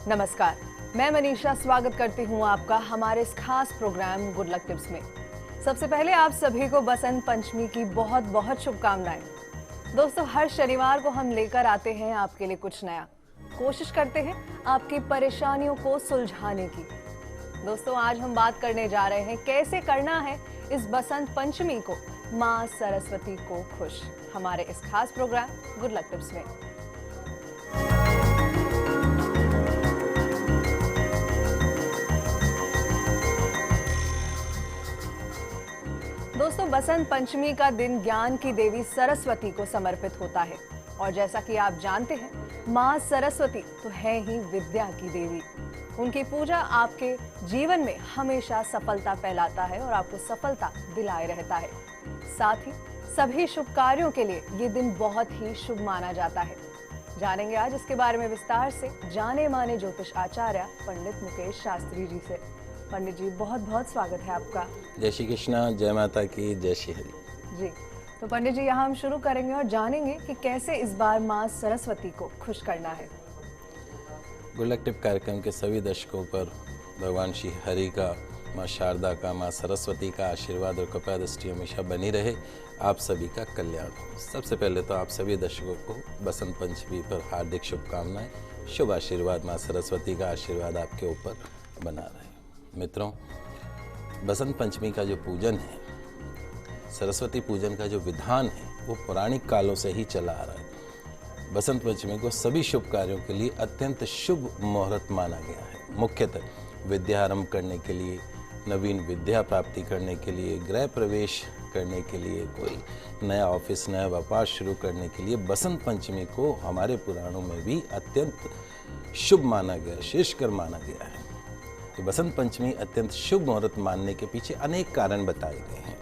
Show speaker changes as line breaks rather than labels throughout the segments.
नमस्कार, मैं मनीषा स्वागत करती हूँ आपका हमारे इस खास प्रोग्राम गुड लक टिप्स में। सबसे पहले आप सभी को बसंत पंचमी की बहुत बहुत शुभकामनाएं। दोस्तों, हर शनिवार को हम लेकर आते हैं आपके लिए कुछ नया, कोशिश करते हैं आपकी परेशानियों को सुलझाने की। दोस्तों, आज हम बात करने जा रहे हैं कैसे करना है इस बसंत पंचमी को माँ सरस्वती को खुश, हमारे इस खास प्रोग्राम गुड लक टिप्स में। दोस्तों, बसंत पंचमी का दिन ज्ञान की देवी सरस्वती को समर्पित होता है और जैसा कि आप जानते हैं, माँ सरस्वती तो है ही विद्या की देवी। उनकी पूजा आपके जीवन में हमेशा सफलता फैलाता है और आपको सफलता दिलाए रहता है। साथ ही सभी शुभ कार्यों के लिए ये दिन बहुत ही शुभ माना जाता है। जानेंगे आज इसके बारे में विस्तार से जाने माने ज्योतिष आचार्य पंडित मुकेश शास्त्री जी से। पंडित जी, बहुत बहुत स्वागत है आपका।
जय श्री कृष्णा, जय माता की, जय श्री हरि
जी। तो पंडित जी, यहाँ हम शुरू करेंगे और जानेंगे कि कैसे इस बार माँ सरस्वती को खुश करना है।
गुड लक टिप कार्यक्रम के सभी दर्शकों पर भगवान श्री हरि का, माँ शारदा का, माँ सरस्वती का आशीर्वाद और कृपा दृष्टि हमेशा बनी रहे। आप सभी का कल्याण हो। सबसे पहले तो आप सभी दर्शकों को बसंत पंचमी पर हार्दिक शुभकामनाएं। शुभ आशीर्वाद, माँ सरस्वती का आशीर्वाद आपके ऊपर बना रहे। मित्रों, बसंत पंचमी का जो पूजन है, सरस्वती पूजन का जो विधान है, वो पौराणिक कालों से ही चला आ रहा है। बसंत पंचमी को सभी शुभ कार्यों के लिए अत्यंत शुभ मुहूर्त माना गया है। मुख्यतः विद्या आरंभ करने के लिए, नवीन विद्या प्राप्ति करने के लिए, गृह प्रवेश करने के लिए, कोई नया ऑफिस, नया व्यापार शुरू करने के लिए बसंत पंचमी को हमारे पुराणों में भी अत्यंत शुभ माना गया, श्रेष्ठकर माना गया है। तो बसंत पंचमी अत्यंत शुभ मुहूर्त मानने के पीछे अनेक कारण बताए गए हैं।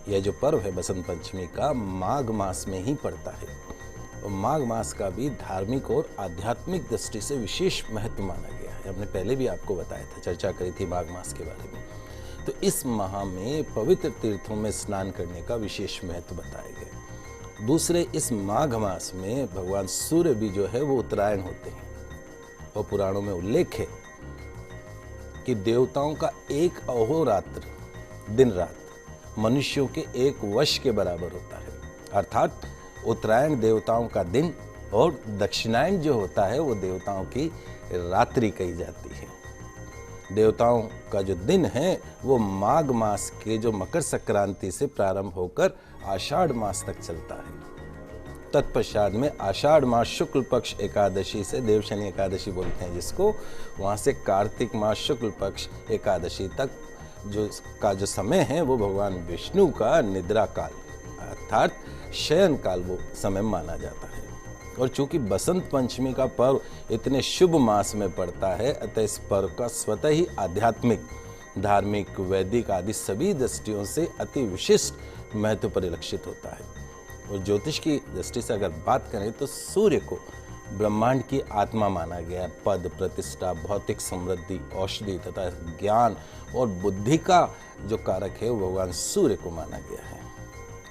यह जो पर्व है बसंत पंचमी का, माघ मास में ही पड़ता है और माघ मास का भी धार्मिक और आध्यात्मिक दृष्टि से विशेष महत्व माना गया है। हमने पहले भी आपको बताया था, चर्चा करी थी माघ मास के बारे में। तो इस माह में पवित्र तीर्थों में स्नान करने का विशेष महत्व बताया गया। दूसरे, इस माघ मास में भगवान सूर्य भी जो है वो उत्तरायण होते हैं और पुराणों में उल्लेख है कि देवताओं का एक अहोरात्र दिन रात मनुष्यों के एक वर्ष के बराबर होता है। अर्थात उत्तरायण देवताओं का दिन और दक्षिणायन जो होता है वो देवताओं की रात्रि कही जाती है। देवताओं का जो दिन है वो माघ मास के जो मकर संक्रांति से प्रारंभ होकर आषाढ़ मास तक चलता है। तत्पश्चात में आषाढ़ मास शुक्ल पक्ष एकादशी से देवशनि एकादशी बोलते हैं जिसको, वहाँ से कार्तिक मास शुक्ल पक्ष एकादशी तक जो समय है वो भगवान विष्णु का निद्रा काल अर्थात शयन काल वो समय माना जाता है। और चूंकि बसंत पंचमी का पर्व इतने शुभ मास में पड़ता है, अतः इस पर्व का स्वतः ही आध्यात्मिक, धार्मिक, वैदिक आदि सभी दृष्टियों से अति विशिष्ट महत्व परिलक्षित होता है। और ज्योतिष की दृष्टि से अगर बात करें तो सूर्य को ब्रह्मांड की आत्मा माना गया है। पद, प्रतिष्ठा, भौतिक समृद्धि, औषधि तथा ज्ञान और बुद्धि का जो कारक है वो भगवान सूर्य को माना गया है।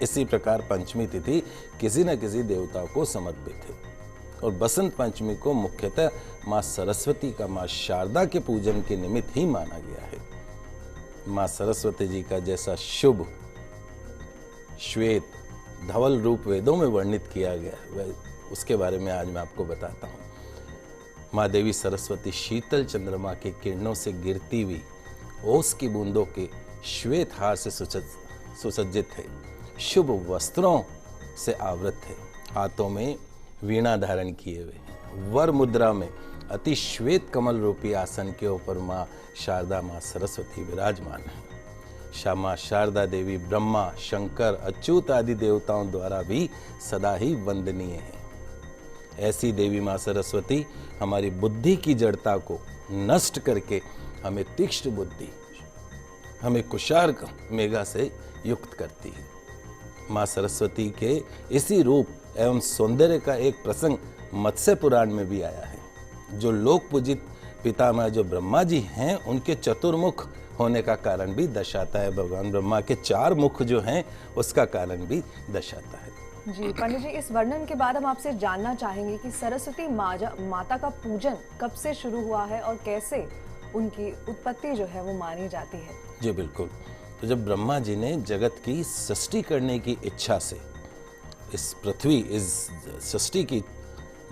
इसी प्रकार पंचमी तिथि किसी न किसी देवता को समर्पित है और बसंत पंचमी को मुख्यतः माँ सरस्वती का, माँ शारदा के पूजन के निमित्त ही माना गया है। माँ सरस्वती जी का जैसा शुभ श्वेत धवल रूप वेदों में वर्णित किया गया है, उसके बारे में आज मैं आपको बताता हूँ। माँ देवी सरस्वती शीतल चंद्रमा के किरणों से गिरती हुई ओस की बूंदों के श्वेत हार से सुसज्जित है, शुभ वस्त्रों से आवृत है, हाथों में वीणा धारण किए हुए, वर मुद्रा में अति श्वेत कमल रूपी आसन के ऊपर माँ शारदा, माँ सरस्वती विराजमान है। माँ शारदा देवी ब्रह्मा, शंकर, अच्युत आदि देवताओं द्वारा भी सदा ही वंदनीय है। ऐसी देवी माँ सरस्वती हमारी बुद्धि की जड़ता को नष्ट करके हमें तीक्ष्ण बुद्धि, हमें कुशार मेघा से युक्त करती है। माँ सरस्वती के इसी रूप एवं सौंदर्य का एक प्रसंग मत्स्य पुराण में भी आया है। जो लोक पूजित पितामह जो ब्रह्मा जी हैं, उनके चतुर्मुख होने का कारण भी दर्शाता है। भगवान ब्रह्मा के 4 मुख जो हैं उसका कारण भी दर्शाता है।
जी पंडित जी, इस वर्णन के बाद हम आपसे जानना चाहेंगे कि सरस्वती माता का पूजन कब से शुरू हुआ है और कैसे उनकी उत्पत्ति जो है वो मानी जाती है।
जी बिल्कुल। तो जब ब्रह्मा जी ने जगत की सृष्टि करने की इच्छा से इस पृथ्वी, इस सृष्टि की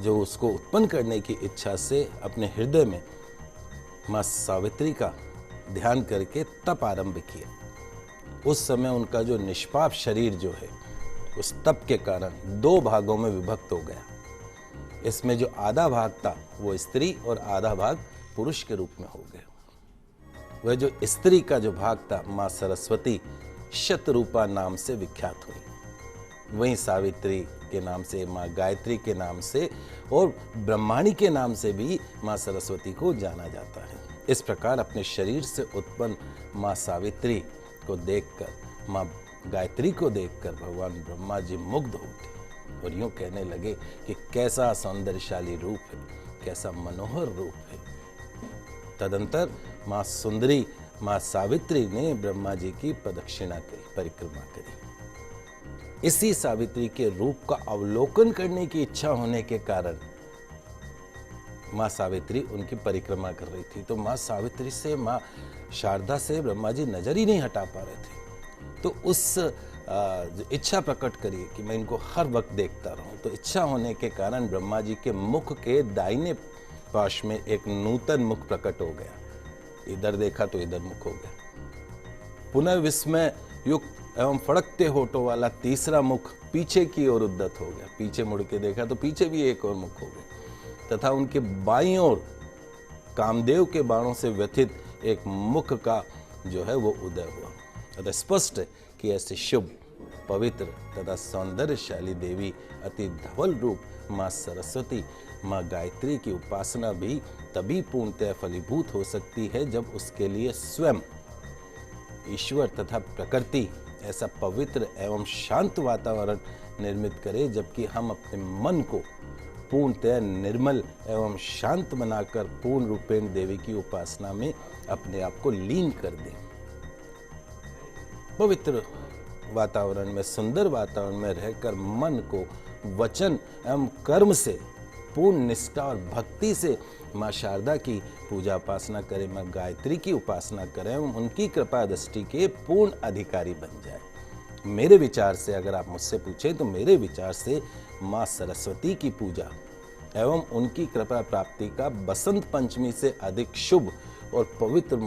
जो उसको उत्पन्न करने की इच्छा से अपने हृदय में माँ सावित्री का ध्यान करके तप आरंभ किया, उस समय उनका जो निष्पाप शरीर जो है उस तप के कारण 2 भागों में विभक्त हो गया। इसमें जो आधा भाग था वो स्त्री और आधा भाग पुरुष के रूप में हो गया। वह जो स्त्री का जो भाग था माँ सरस्वती शतरूपा नाम से विख्यात हुई, वहीं सावित्री के नाम से, माँ गायत्री के नाम से और ब्रह्माणी के नाम से भी माँ सरस्वती को जाना जाता है। इस प्रकार अपने शरीर से उत्पन्न माँ सावित्री को देखकर, माँ गायत्री को देखकर भगवान ब्रह्मा जी मुग्ध हो उठे और यूं कहने लगे कि कैसा सौंदर्यशाली रूप है, कैसा मनोहर रूप है। तदंतर माँ सुंदरी, माँ सावित्री ने ब्रह्मा जी की प्रदक्षिणा करी, परिक्रमा करी। इसी सावित्री के रूप का अवलोकन करने की इच्छा होने के कारण माँ सावित्री उनकी परिक्रमा कर रही थी, तो माँ सावित्री से, माँ शारदा से ब्रह्मा जी नजर ही नहीं हटा पा रहे थे। तो उस इच्छा प्रकट करी कि मैं इनको हर वक्त देखता रहूं। तो इच्छा होने के कारण ब्रह्मा जी के मुख के दाहिने पाश में एक नूतन मुख प्रकट हो गया। इधर देखा तो इधर मुख हो गया। पुनः विस्मय युक्त एवं फड़कते होठों वाला तीसरा मुख पीछे की ओर उद्यत हो गया। पीछे मुड़ के देखा तो पीछे भी एक और मुख हो गया तथा उनके बाईं ओर कामदेव के बाणों से व्यथित एक मुख का जो है वो उदय हुआ। अतः स्पष्ट है कि ऐसे शुभ, पवित्र तथा सौंदर्यशाली देवी, अति धवल रूप माँ सरस्वती, माँ गायत्री की उपासना भी तभी पूर्णतः फलीभूत हो सकती है जब उसके लिए स्वयं ईश्वर तथा प्रकृति ऐसा पवित्र एवं शांत वातावरण निर्मित करे, जबकि हम अपने मन को पूर्णतः निर्मल एवं शांत बनाकर पूर्ण रूपेण देवी की उपासना में अपने आप को लीन कर दें। पवित्र वातावरण में, सुंदर वातावरण में रहकर मन को वचन एवं कर्म से पूर्ण निष्ठा और भक्ति से माँ शारदा की पूजा उपासना करें, माँ गायत्री की उपासना करें एवं उनकी कृपा दृष्टि के पूर्ण अधिकारी बन जाए। मेरे विचार से अगर आप मुझसे पूछें तो मेरे विचार से माँ सरस्वती की पूजा एवं उनकी कृपा प्राप्ति का बसंत पंचमी से अधिक शुभ और पवित्र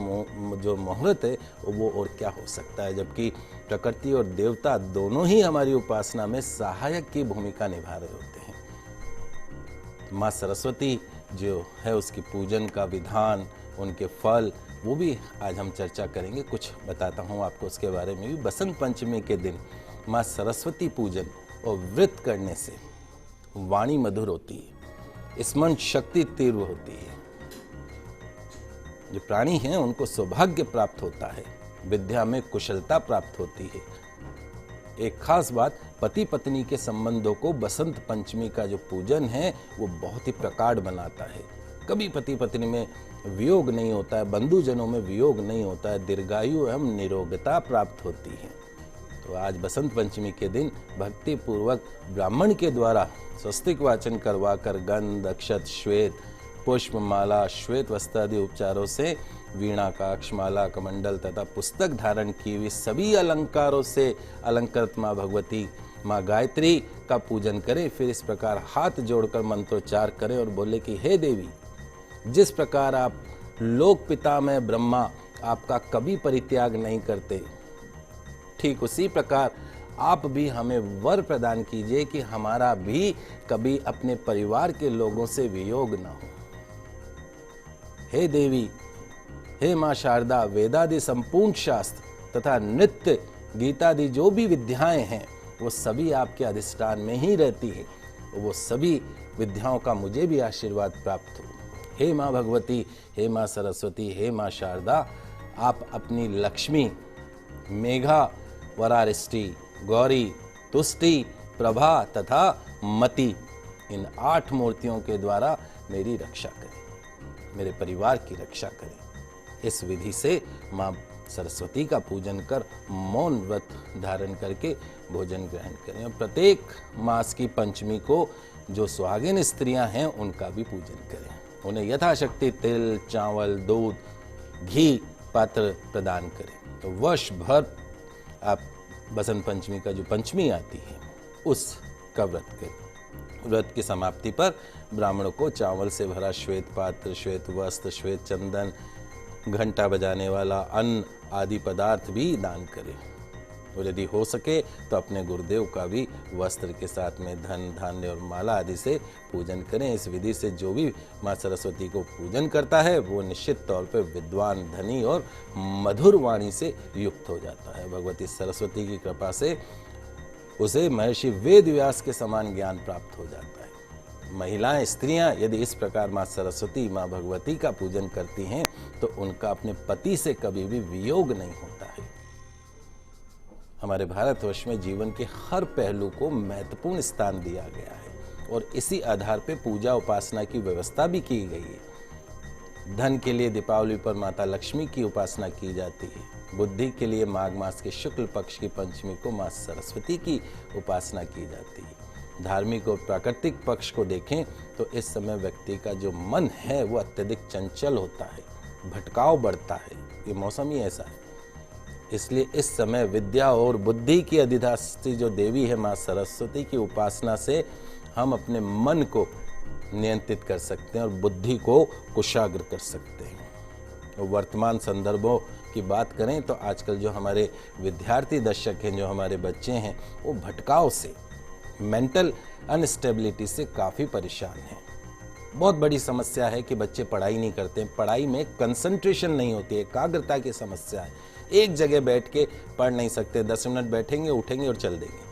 जो मुहूर्त है वो और क्या हो सकता है, जबकि प्रकृति और देवता दोनों ही हमारी उपासना में सहायक की भूमिका निभा रहे होते हैं। माँ सरस्वती जो है उसकी पूजन का विधान, उनके फल, वो भी आज हम चर्चा करेंगे। कुछ बताता हूँ आपको उसके बारे में भी। बसंत पंचमी के दिन माँ सरस्वती पूजन और व्रत करने से वाणी मधुर होती है, स्मरण शक्ति तीव्र होती है, जो प्राणी हैं उनको सौभाग्य प्राप्त होता है, विद्या में कुशलता प्राप्त होती है। एक खास बात, पति पत्नी के संबंधों को बसंत पंचमी का जो पूजन है वो बहुत ही प्रगाढ़ बनाता है। कभी पति पत्नी में वियोग नहीं होता है, बंधुजनों में वियोग नहीं होता है, दीर्घायु एवं निरोगता प्राप्त होती है। तो आज बसंत पंचमी के दिन भक्ति पूर्वक ब्राह्मण के द्वारा स्वस्तिक वाचन करवाकर गंध, अक्षत, श्वेत, पुष्प, माला, श्वेत वस्त्र आदि उपचारों से वीणा का अक्षमाला, कमंडल तथा पुस्तक धारण की हुई सभी अलंकारों से अलंकृत माँ भगवती, माँ गायत्री का पूजन करें। फिर इस प्रकार हाथ जोड़कर मंत्रोच्चार करें और बोले कि हे देवी, जिस प्रकार आप लोक पिता में ब्रह्मा आपका कभी परित्याग नहीं करते, ठीक उसी प्रकार आप भी हमें वर प्रदान कीजिए कि हमारा भी कभी अपने परिवार के लोगों से वियोग न हो। हे देवी, हे माँ शारदा, वेदादि संपूर्ण शास्त्र तथा नृत्य, गीतादि जो भी विद्याएं हैं वो सभी आपके अधिष्ठान में ही रहती है। वो सभी विद्याओं का मुझे भी आशीर्वाद प्राप्त हो। हे माँ भगवती, हे माँ सरस्वती, हे माँ शारदा, आप अपनी लक्ष्मी, मेघा, वरारिष्टि, गौरी, तुष्टि, प्रभा तथा मति, इन 8 मूर्तियों के द्वारा मेरी रक्षा करें, मेरे परिवार की रक्षा करें। इस विधि से माँ सरस्वती का पूजन कर मौन व्रत धारण करके भोजन ग्रहण करें। और प्रत्येक मास की पंचमी को जो सुहागिन स्त्रियां हैं उनका भी पूजन करें। उन्हें यथाशक्ति तिल, चावल, दूध, घी पात्र प्रदान करें। तो वर्ष भर आप बसंत पंचमी का जो पंचमी आती है उसका व्रत करें। व्रत की समाप्ति पर ब्राह्मणों को चावल से भरा श्वेत पात्र, श्वेत वस्त्र, श्वेत चंदन, घंटा बजाने वाला अन्न आदि पदार्थ भी दान करें। और यदि हो सके तो अपने गुरुदेव का भी वस्त्र के साथ में धन, धान्य और माला आदि से पूजन करें। इस विधि से जो भी माँ सरस्वती को पूजन करता है वो निश्चित तौर पर विद्वान, धनी और मधुर वाणी से युक्त हो जाता है। भगवती सरस्वती की कृपा से उसे महर्षि वेद व्यास के समान ज्ञान प्राप्त हो जाता है। महिलाएं, स्त्रियां यदि इस प्रकार माँ सरस्वती, माँ भगवती का पूजन करती हैं तो उनका अपने पति से कभी भी वियोग नहीं होता है। हमारे भारतवर्ष में जीवन के हर पहलू को महत्वपूर्ण स्थान दिया गया है और इसी आधार पर पूजा उपासना की व्यवस्था भी की गई है। धन के लिए दीपावली पर माता लक्ष्मी की उपासना की जाती है। बुद्धि के लिए माघ मास के शुक्ल पक्ष की पंचमी को माँ सरस्वती की उपासना की जाती है। धार्मिक और प्राकृतिक पक्ष को देखें तो इस समय व्यक्ति का जो मन है वो अत्यधिक चंचल होता है, भटकाव बढ़ता है। ये मौसम ही ऐसा है। इसलिए इस समय विद्या और बुद्धि की अधिष्ठात्री जो देवी है माँ सरस्वती की उपासना से हम अपने मन को नियंत्रित कर सकते हैं और बुद्धि को कुशाग्र कर सकते हैं। वर्तमान संदर्भों की बात करें तो आजकल जो हमारे विद्यार्थी दशक हैं, जो हमारे बच्चे हैं, वो भटकाव से, मेंटल अनस्टेबिलिटी से काफ़ी परेशान हैं। बहुत बड़ी समस्या है कि बच्चे पढ़ाई नहीं करते, पढ़ाई में कंसंट्रेशन नहीं होती है, एकाग्रता की समस्या है। एक जगह बैठ के पढ़ नहीं सकते, 10 मिनट बैठेंगे, उठेंगे और चल देंगे।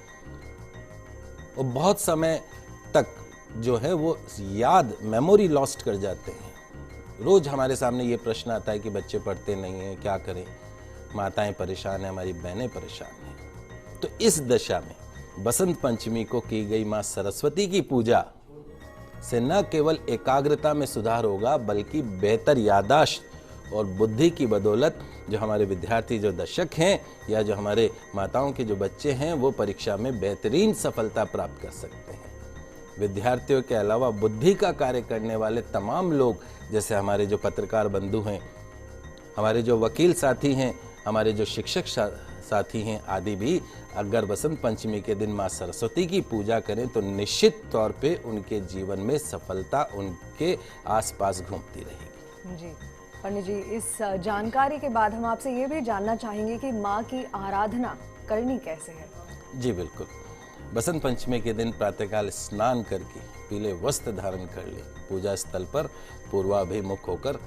और बहुत समय तक जो है वो याद, मेमोरी लॉस्ट कर जाते हैं। रोज हमारे सामने ये प्रश्न आता है कि बच्चे पढ़ते नहीं हैं, क्या करें। माताएं परेशान हैं, हमारी बहनें परेशान हैं। तो इस दशा में बसंत पंचमी को की गई माँ सरस्वती की पूजा से न केवल एकाग्रता में सुधार होगा बल्कि बेहतर याददाश्त और बुद्धि की बदौलत जो हमारे विद्यार्थी, जो दशक हैं या जो हमारे माताओं के जो बच्चे हैं वो परीक्षा में बेहतरीन सफलता प्राप्त कर सकते हैं। विद्यार्थियों के अलावा बुद्धि का कार्य करने वाले तमाम लोग, जैसे हमारे जो पत्रकार बंधु हैं, हमारे जो वकील साथी हैं, हमारे जो शिक्षक साथी हैं आदि भी अगर बसंत पंचमी के दिन माँ सरस्वती की पूजा करें तो निश्चित तौर पे उनके जीवन में सफलता उनके आसपास घूमती रहेगी।
जी पंडित जी, इस जानकारी के बाद हम आपसे ये भी जानना चाहेंगे कि माँ की आराधना करनी कैसे है।
जी बिल्कुल। बसंत पंचमी के दिन प्रातःकाल स्नान करके पीले वस्त्र धारण कर ले, पूजा स्थल पर पूर्वाभिमुख होकर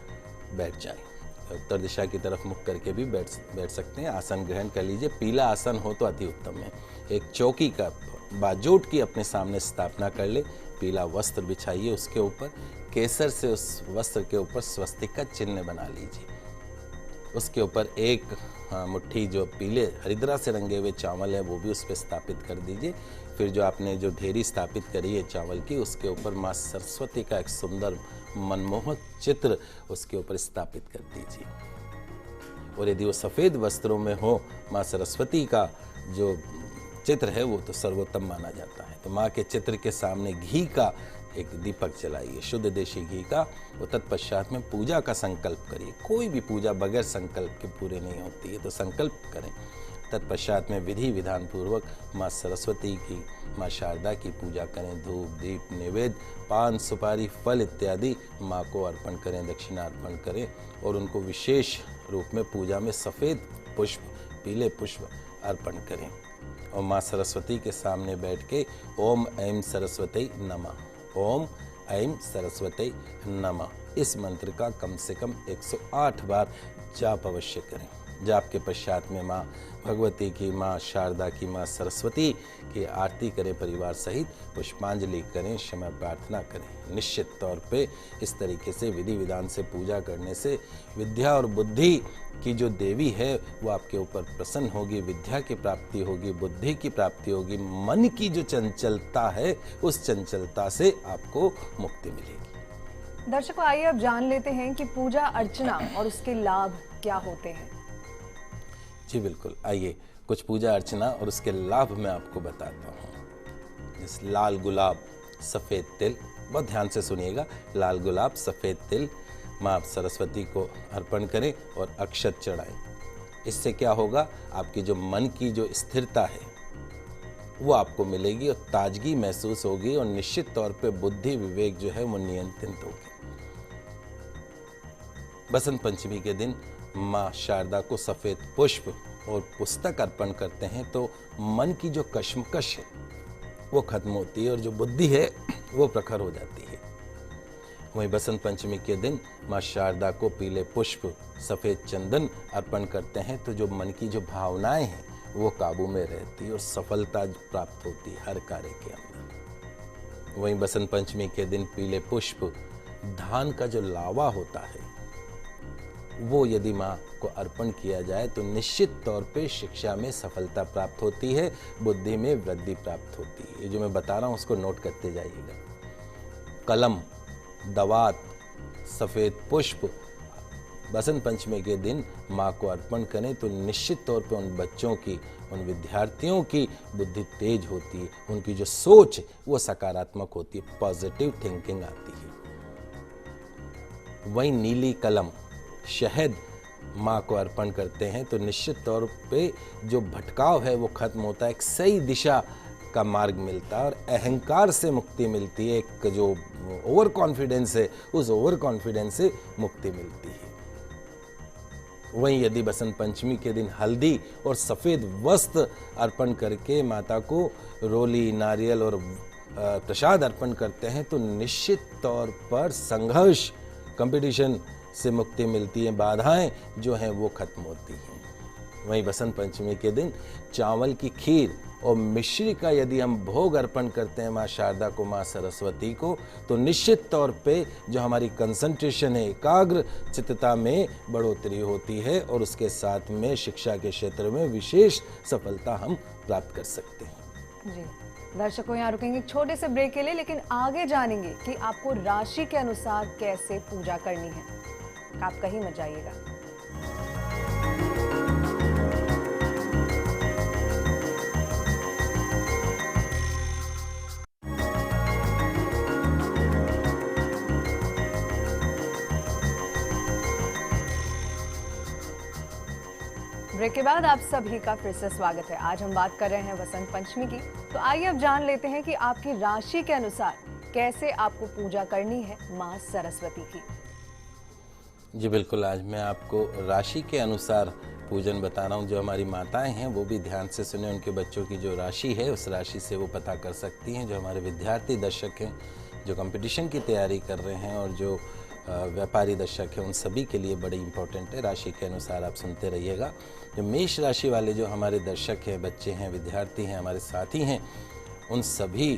बैठ जाए। उत्तर दिशा की तरफ मुख करके भी बैठ सकते हैं। आसन ग्रहण कर लीजिए। पीला आसन हो तो अति उत्तम है। एक चौकी का, बाजूट की अपने सामने स्थापना कर ले। पीला वस्त्र बिछाइए, उसके ऊपर केसर से उस वस्त्र के ऊपर स्वस्तिक का चिन्ह बना लीजिए। उसके ऊपर एक मुट्ठी जो पीले हरिद्रा से रंगे हुए चावल है वो भी उस पर स्थापित कर दीजिए। फिर जो आपने जो ढेरी स्थापित करी है चावल की, उसके ऊपर माँ सरस्वती का एक सुंदर मनमोहक चित्र उसके ऊपर स्थापित कर दीजिए। और यदि वो सफ़ेद वस्त्रों में हो, माँ सरस्वती का जो चित्र है वो तो सर्वोत्तम माना जाता है। तो माँ के चित्र के सामने घी का एक दीपक जलाइए, शुद्ध देशी घी का। और तत्पश्चात में पूजा का संकल्प करिए। कोई भी पूजा बगैर संकल्प के पूरी नहीं होती है, तो संकल्प करें। तत्पश्चात में विधि विधान पूर्वक माँ सरस्वती की, माँ शारदा की पूजा करें। धूप, दीप, निवेद, पान, सुपारी, फल इत्यादि माँ को अर्पण करें, दक्षिणा अर्पण करें। और उनको विशेष रूप में पूजा में सफ़ेद पुष्प, पीले पुष्प अर्पण करें। और माँ सरस्वती के सामने बैठ के ओम ऐं सरस्वती नमः, ओम ऐं सरस्वती नमः, इस मंत्र का कम से कम 108 बार जाप अवश्य करें। जाप के पश्चात में माँ भगवती की, माँ शारदा की, माँ सरस्वती की आरती करें, परिवार सहित पुष्पांजलि करें, क्षमा प्रार्थना करें। निश्चित तौर पे इस तरीके से विधि विधान से पूजा करने से विद्या और बुद्धि की जो देवी है वो आपके ऊपर प्रसन्न होगी, विद्या की प्राप्ति होगी, बुद्धि की प्राप्ति होगी। मन की जो चंचलता है उस चंचलता से आपको मुक्ति मिलेगी।
दर्शकों, आइए अब जान लेते हैं कि पूजा अर्चना और उसके लाभ क्या होते हैं।
जी बिल्कुल, आइए कुछ पूजा अर्चना और उसके लाभ मैं आपको बताता हूँ। इस लाल गुलाब सफ़ेद तिल, बहुत ध्यान से सुनिएगा, लाल गुलाब सफ़ेद तिल माँ सरस्वती को अर्पण करें और अक्षत चढ़ाएं। इससे क्या होगा, आपकी जो मन की जो स्थिरता है वो आपको मिलेगी और ताजगी महसूस होगी और निश्चित तौर पे बुद्धि विवेक जो है वो नियंत्रित होगी। बसंत पंचमी के दिन माँ शारदा को सफ़ेद पुष्प और पुस्तक अर्पण करते हैं तो मन की जो कश्मकश है वो खत्म होती है और जो बुद्धि है वो प्रखर हो जाती है। वहीं बसंत पंचमी के दिन माँ शारदा को पीले पुष्प सफ़ेद चंदन अर्पण करते हैं तो जो मन की जो भावनाएं हैं वो काबू में रहती है और सफलता प्राप्त होती है हर कार्य के अंदर। वहीं बसंत पंचमी के दिन पीले पुष्प, धान का जो लावा होता है वो यदि माँ को अर्पण किया जाए तो निश्चित तौर पे शिक्षा में सफलता प्राप्त होती है, बुद्धि में वृद्धि प्राप्त होती है। ये जो मैं बता रहा हूँ उसको नोट करते जाइएगा। कलम, दवात, सफ़ेद पुष्प बसंत पंचमी के दिन माँ को अर्पण करें तो निश्चित तौर पे उन बच्चों की, उन विद्यार्थियों की बुद्धि तेज होती है, उनकी जो सोच वो सकारात्मक होती है, पॉजिटिव थिंकिंग आती है। वहीं नीली कलम, शहद माँ को अर्पण करते हैं तो निश्चित तौर पे जो भटकाव है वो खत्म होता है, एक सही दिशा का मार्ग मिलता है और अहंकार से मुक्ति मिलती है। एक जो ओवर कॉन्फिडेंस है उस ओवर कॉन्फिडेंस से मुक्ति मिलती है। वहीं यदि बसंत पंचमी के दिन हल्दी और सफ़ेद वस्त्र अर्पण करके माता को रोली, नारियल और प्रसाद अर्पण करते हैं तो निश्चित तौर पर संघर्ष, कंपटीशन से मुक्ति मिलती है, बाधाएं जो हैं वो खत्म होती हैं। वहीं बसंत पंचमी के दिन चावल की खीर और मिश्री का यदि हम भोग अर्पण करते हैं माँ शारदा को, माँ सरस्वती को, तो निश्चित तौर पे जो हमारी कंसंट्रेशन है, एकाग्र चित्तता में बढ़ोतरी होती है और उसके साथ में शिक्षा के क्षेत्र में विशेष सफलता हम प्राप्त कर सकते हैं।
जी, दर्शकों यहाँ रुकेंगे एक छोटे से ब्रेक के लिए, लेकिन आगे जानेंगे कि आपको राशि के अनुसार कैसे पूजा करनी है। आप कहीं मत जाइएगा। ब्रेक के बाद आप सभी का फिर से स्वागत है। आज हम बात कर रहे हैं बसंत पंचमी की, तो आइए अब जान लेते हैं कि आपकी राशि के अनुसार कैसे आपको पूजा करनी है माँ सरस्वती की।
जी बिल्कुल, आज मैं आपको राशि के अनुसार पूजन बता रहा हूँ। जो हमारी माताएं हैं वो भी ध्यान से सुने, उनके बच्चों की जो राशि है उस राशि से वो पता कर सकती हैं। जो हमारे विद्यार्थी दर्शक हैं, जो कंपटीशन की तैयारी कर रहे हैं और जो व्यापारी दर्शक हैं, उन सभी के लिए बड़ी इंपॉर्टेंट है। राशि के अनुसार आप सुनते रहिएगा। जो मेष राशि वाले जो हमारे दर्शक हैं, बच्चे हैं, विद्यार्थी हैं, हमारे साथी हैं, उन सभी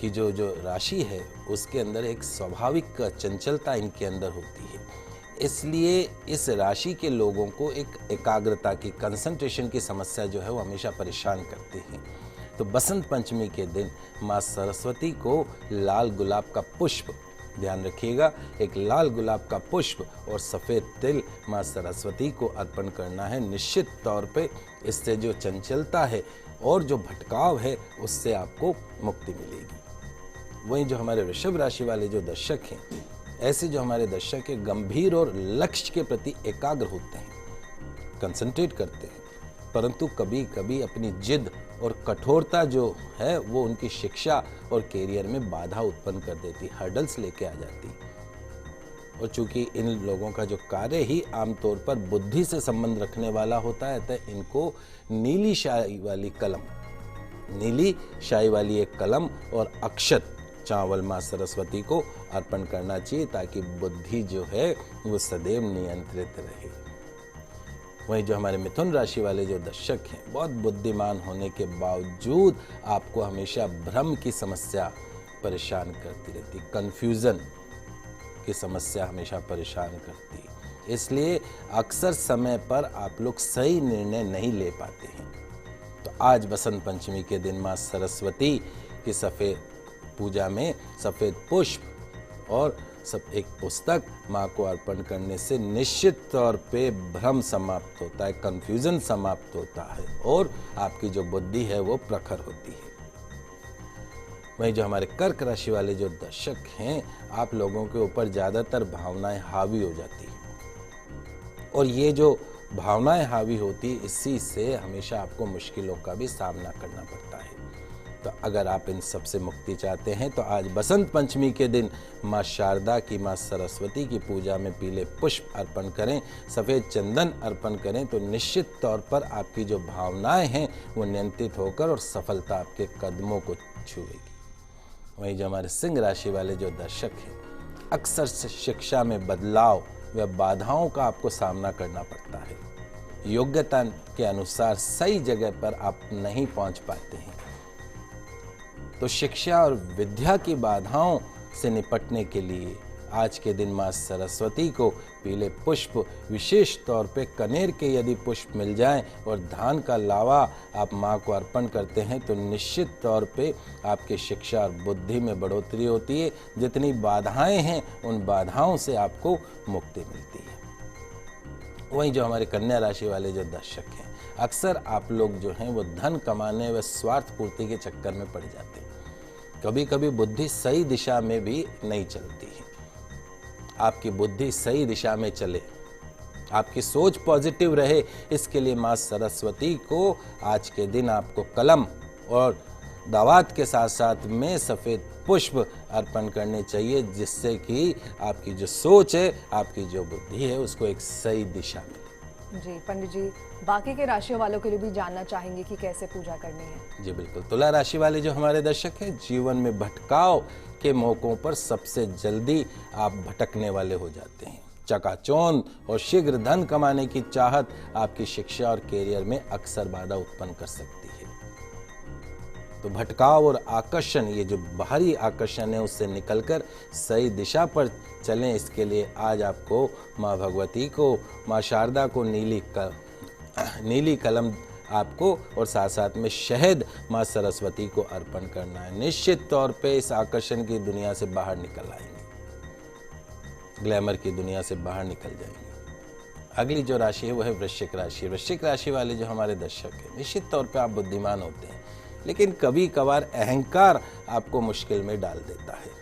की जो राशि है उसके अंदर एक स्वाभाविक चंचलता इनके अंदर होती है। इसलिए इस राशि के लोगों को एक एकाग्रता की, कंसंट्रेशन की समस्या जो है वो हमेशा परेशान करती है। तो बसंत पंचमी के दिन माँ सरस्वती को लाल गुलाब का पुष्प, ध्यान रखिएगा, एक लाल गुलाब का पुष्प और सफ़ेद तिल माँ सरस्वती को अर्पण करना है। निश्चित तौर पे इससे जो चंचलता है और जो भटकाव है उससे आपको मुक्ति मिलेगी। वहीं जो हमारे वृषभ राशि वाले जो दर्शक हैं, ऐसे जो हमारे दर्शक हैं गंभीर और लक्ष्य के प्रति एकाग्र होते हैं, कंसंट्रेट करते हैं, परंतु कभी कभी अपनी जिद और कठोरता जो है वो उनकी शिक्षा और कैरियर में बाधा उत्पन्न कर देती, हर्डल्स लेके आ जाती। और चूंकि इन लोगों का जो कार्य ही आमतौर पर बुद्धि से संबंध रखने वाला होता है, तो इनको नीली शाही वाली कलम, नीली शाही वाली एक कलम और अक्षत चावल माँ सरस्वती को अर्पण करना चाहिए ताकि बुद्धि जो है वो सदैव नियंत्रित रहे। वहीं जो हमारे मिथुन राशि वाले जो दर्शक हैं, बहुत बुद्धिमान होने के बावजूद आपको हमेशा भ्रम की समस्या परेशान करती रहती, कंफ्यूजन की समस्या हमेशा परेशान करती, इसलिए अक्सर समय पर आप लोग सही निर्णय नहीं ले पाते हैं। तो आज बसंत पंचमी के दिन माँ सरस्वती की सफ़ेद पूजा में सफ़ेद पुष्प और सब एक पुस्तक माँ को अर्पण करने से निश्चित तौर पे भ्रम समाप्त होता है, कंफ्यूजन समाप्त होता है और आपकी जो बुद्धि है वो प्रखर होती है। वहीं जो हमारे कर्क राशि वाले जो दर्शक हैं, आप लोगों के ऊपर ज़्यादातर भावनाएं हावी हो जाती हैं और ये जो भावनाएं हावी होती, इसी से हमेशा आपको मुश्किलों का भी सामना करना पड़ता है। तो अगर आप इन सब से मुक्ति चाहते हैं तो आज बसंत पंचमी के दिन माँ शारदा की, माँ सरस्वती की पूजा में पीले पुष्प अर्पण करें, सफ़ेद चंदन अर्पण करें तो निश्चित तौर पर आपकी जो भावनाएं हैं वो नियंत्रित होकर और सफलता आपके कदमों को छुएगी। वहीं जो हमारे सिंह राशि वाले जो दर्शक हैं, अक्सर शिक्षा में बदलाव व बाधाओं का आपको सामना करना पड़ता है। योग्यता के अनुसार सही जगह पर आप नहीं पहुंच पाते हैं। तो शिक्षा और विद्या की बाधाओं से निपटने के लिए आज के दिन माँ सरस्वती को पीले पुष्प, विशेष तौर पे कनेर के यदि पुष्प मिल जाएं और धान का लावा आप माँ को अर्पण करते हैं तो निश्चित तौर पे आपकी शिक्षा और बुद्धि में बढ़ोतरी होती है। जितनी बाधाएं हैं उन बाधाओं से आपको मुक्ति मिलती है। वहीं जो हमारे कन्या राशि वाले जो दर्शक हैं, अक्सर आप लोग जो हैं वो धन कमाने व स्वार्थ पूर्ति के चक्कर में पड़ जाते हैं। कभी कभी बुद्धि सही दिशा में भी नहीं चलती है। आपकी बुद्धि सही दिशा में चले, आपकी सोच पॉजिटिव रहे, इसके लिए माँ सरस्वती को आज के दिन आपको कलम और दावात के साथ साथ में सफ़ेद पुष्प अर्पण करने चाहिए, जिससे कि आपकी जो सोच है, आपकी जो बुद्धि है, उसको एक सही दिशा मिले।
जी पंडित जी, बाकी के राशियों वालों के लिए भी जानना चाहेंगे कि कैसे पूजा करनी है।
जी बिल्कुल। तुला राशि वाले जो हमारे दर्शक हैं, जीवन में भटकाव के मौकों पर सबसे जल्दी आप भटकने वाले हो जाते हैं। चकाचौंध और शीघ्र धन कमाने की चाहत आपकी शिक्षा और कैरियर में अक्सर बाधा उत्पन्न कर सकती है। तो भटकाव और आकर्षण, ये जो बाहरी आकर्षण है, उससे निकलकर सही दिशा पर चलें। इसके लिए आज आपको माँ भगवती को, माँ शारदा को नीली कलम आपको और साथ साथ में शहद माँ सरस्वती को अर्पण करना है। निश्चित तौर पे इस आकर्षण की दुनिया से बाहर निकल आएंगे, ग्लैमर की दुनिया से बाहर निकल जाएंगे। अगली जो राशि है वो है वृश्चिक राशि। वृश्चिक राशि वाले जो हमारे दर्शक हैं, निश्चित तौर पे आप बुद्धिमान होते हैं, लेकिन कभी कभार अहंकार आपको मुश्किल में डाल देता है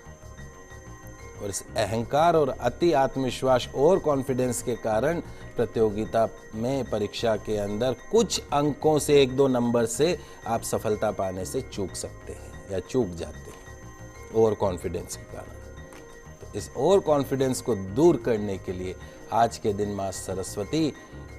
और इस अहंकार और अति आत्मविश्वास और कॉन्फिडेंस के कारण प्रतियोगिता में, परीक्षा के अंदर कुछ अंकों से, 1-2 नंबर से आप सफलता पाने से चूक सकते हैं या चूक जाते हैं ओवर कॉन्फिडेंस के कारण। तो इस ओवर कॉन्फिडेंस को दूर करने के लिए आज के दिन माँ सरस्वती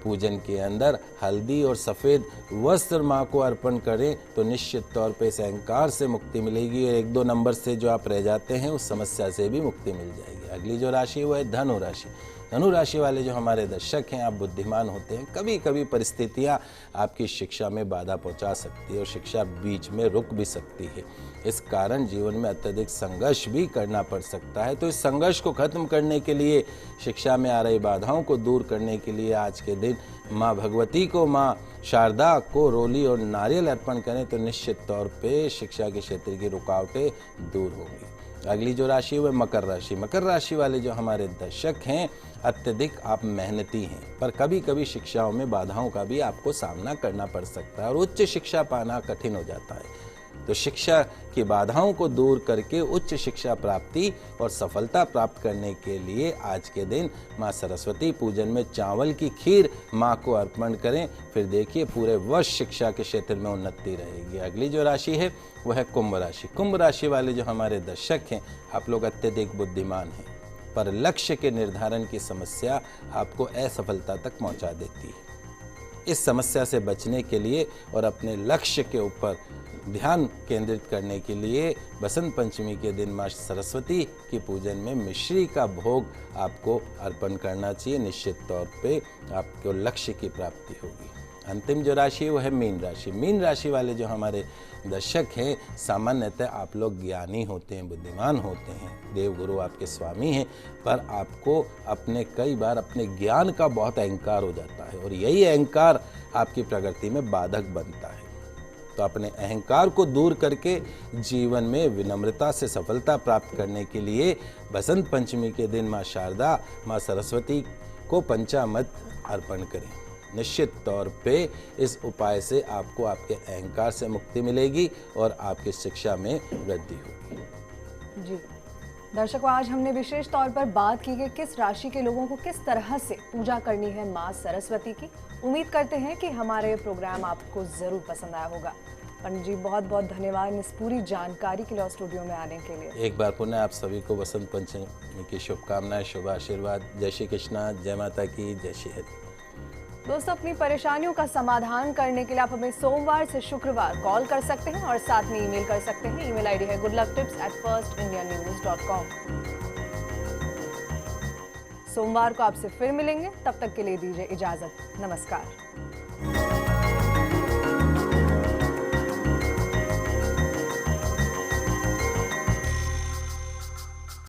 पूजन के अंदर हल्दी और सफ़ेद वस्त्र माँ को अर्पण करें तो निश्चित तौर पे इस अहंकार से मुक्ति मिलेगी और 1-2 नंबर से जो आप रह जाते हैं उस समस्या से भी मुक्ति मिल जाएगी। अगली जो राशि वो है धनु राशि। धनु राशि वाले जो हमारे दर्शक हैं, आप बुद्धिमान होते हैं। कभी कभी परिस्थितियाँ आपकी शिक्षा में बाधा पहुँचा सकती है और शिक्षा बीच में रुक भी सकती है। इस कारण जीवन में अत्यधिक संघर्ष भी करना पड़ सकता है। तो इस संघर्ष को खत्म करने के लिए, शिक्षा में आ रही बाधाओं को दूर करने के लिए आज के दिन माँ भगवती को, माँ शारदा को रोली और नारियल अर्पण करें तो निश्चित तौर पे शिक्षा के क्षेत्र की रुकावटें दूर होंगी। अगली जो राशि है वह मकर राशि। मकर राशि वाले जो हमारे दर्शक हैं, अत्यधिक आप मेहनती हैं, पर कभी कभी शिक्षाओं में बाधाओं का भी आपको सामना करना पड़ सकता है और उच्च शिक्षा पाना कठिन हो जाता है। तो शिक्षा की बाधाओं को दूर करके उच्च शिक्षा प्राप्ति और सफलता प्राप्त करने के लिए आज के दिन माँ सरस्वती पूजन में चावल की खीर माँ को अर्पण करें, फिर देखिए पूरे वर्ष शिक्षा के क्षेत्र में उन्नति रहेगी। अगली जो राशि है वह है कुंभ राशि। कुंभ राशि वाले जो हमारे दर्शक हैं, आप लोग अत्यधिक बुद्धिमान हैं, पर लक्ष्य के निर्धारण की समस्या आपको असफलता तक पहुँचा देती है। इस समस्या से बचने के लिए और अपने लक्ष्य के ऊपर ध्यान केंद्रित करने के लिए बसंत पंचमी के दिन माँ सरस्वती की पूजन में मिश्री का भोग आपको अर्पण करना चाहिए। निश्चित तौर पे आपको लक्ष्य की प्राप्ति होगी। अंतिम जो राशि है वो है मीन राशि। मीन राशि वाले जो हमारे दर्शक हैं, सामान्यतः आप लोग ज्ञानी होते हैं, बुद्धिमान होते हैं, देवगुरु आपके स्वामी हैं, पर आपको कई बार अपने ज्ञान का बहुत अहंकार हो जाता है और यही अहंकार आपकी प्रगति में बाधक बनता है। तो अपने अहंकार को दूर करके जीवन में विनम्रता से सफलता प्राप्त करने के लिए बसंत पंचमी के दिन माँ शारदा, माँ सरस्वती को पंचामृत अर्पण करें। निश्चित तौर पे इस उपाय से आपको आपके अहंकार से मुक्ति मिलेगी और आपकी शिक्षा में वृद्धि होगी।
जी दर्शकों, आज हमने विशेष तौर पर बात की कि किस राशि के लोगों को किस तरह से पूजा करनी है माँ सरस्वती की। उम्मीद करते हैं कि हमारे प्रोग्राम आपको जरूर पसंद आया होगा। पंडित जी, बहुत बहुत धन्यवाद इस पूरी जानकारी के लिए और स्टूडियो में आने के लिए।
एक बार पुनः आप सभी को बसंत पंचमी की शुभकामनाएं, शुभ आशीर्वाद। जय श्री कृष्णा, जय माता की, जय श्री हरि।
दोस्तों, अपनी परेशानियों का समाधान करने के लिए आप हमें सोमवार से शुक्रवार कॉल कर सकते हैं और साथ में ईमेल कर सकते हैं। ईमेल आईडी है goodlucktips@firstindianews.com। सोमवार को आपसे फिर मिलेंगे, तब तक के लिए दीजिए इजाजत। नमस्कार।